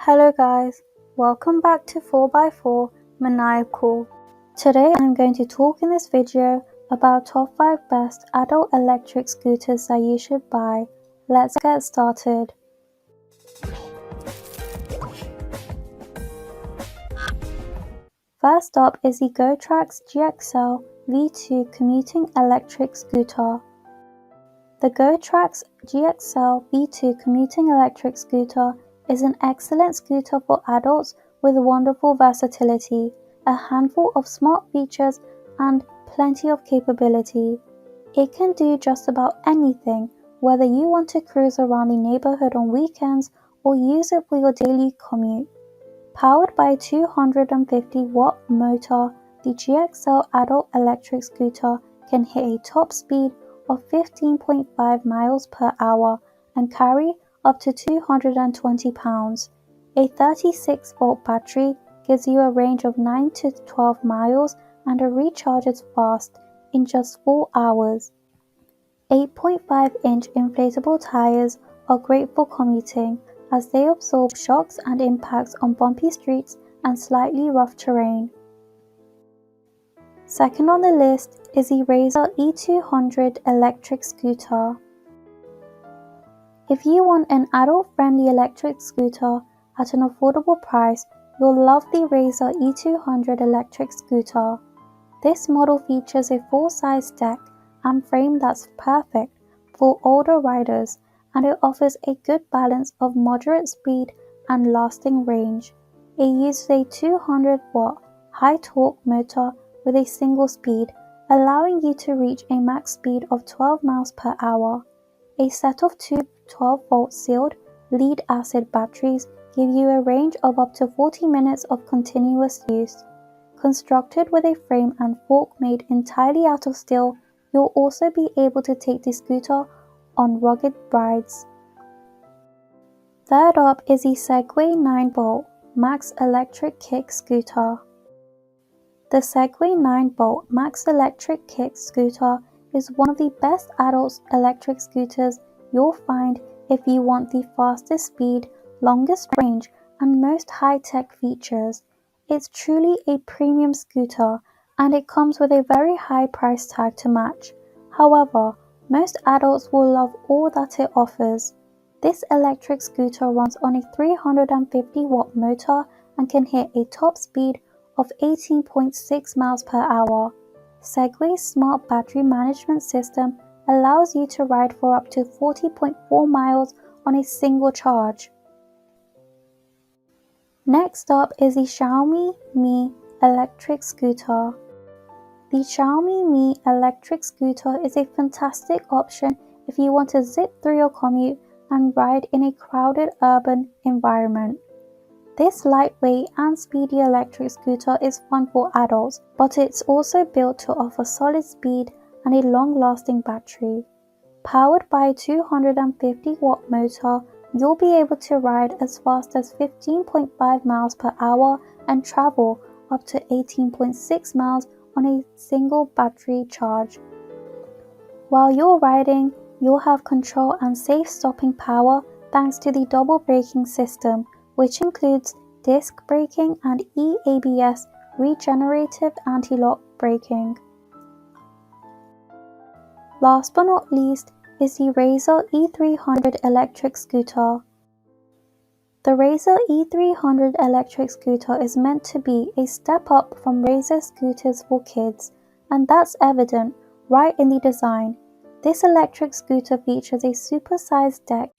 Hello guys, welcome back to 4x4 Maniacal. Today I'm going to talk in this video about top 5 best adult electric scooters that you should buy. Let's get started. First up is the Gotrax GXL V2 commuting electric scooter. The Gotrax GXL V2 commuting electric scooter is an excellent scooter for adults with wonderful versatility, a handful of smart features, and plenty of capability. It can do just about anything, whether you want to cruise around the neighborhood on weekends or use it for your daily commute. Powered by a 250-watt motor, the GXL adult electric scooter can hit a top speed of 15.5 miles per hour and carry up to 220 pounds. A 36-volt battery gives you a range of 9 to 12 miles and it recharges fast in just 4 hours. 8.5-inch inflatable tires are great for commuting as they absorb shocks and impacts on bumpy streets and slightly rough terrain. Second on the list is the Razor E200 electric scooter. If you want an adult-friendly electric scooter at an affordable price, you'll love the Razor E200 electric scooter. This model features a full-size deck and frame that's perfect for older riders, and it offers a good balance of moderate speed and lasting range. It uses a 200-watt high-torque motor with a single speed, allowing you to reach a max speed of 12 miles per hour. A set of two 12-volt sealed lead-acid batteries give you a range of up to 40 minutes of continuous use. Constructed with a frame and fork made entirely out of steel, you'll also be able to take the scooter on rugged rides. Third up is the Segway Ninebot Max Electric Kick Scooter. The Segway Ninebot Max Electric Kick Scooter is one of the best adult electric scooters you'll find if you want the fastest speed, longest range, and most high-tech features. It's truly a premium scooter, and it comes with a very high price tag to match. However, most adults will love all that it offers. This electric scooter runs on a 350-watt motor and can hit a top speed of 18.6 miles per hour. Segway's smart battery management system allows you to ride for up to 40.4 miles on a single charge. Next up is the Xiaomi Mi electric scooter. The Xiaomi Mi electric scooter is a fantastic option if you want to zip through your commute and ride in a crowded urban environment. This lightweight and speedy electric scooter is fun for adults, but it's also built to offer solid speed and a long-lasting battery. Powered by a 250-watt motor, you'll be able to ride as fast as 15.5 miles per hour and travel up to 18.6 miles on a single battery charge. While you're riding, you'll have control and safe stopping power thanks to the double braking system, which includes disc braking and eABS regenerative anti-lock braking. Last but not least is the Razor E300 electric scooter. The Razor E300 electric scooter is meant to be a step up from Razor scooters for kids, and that's evident right in the design. This electric scooter features a super-sized deck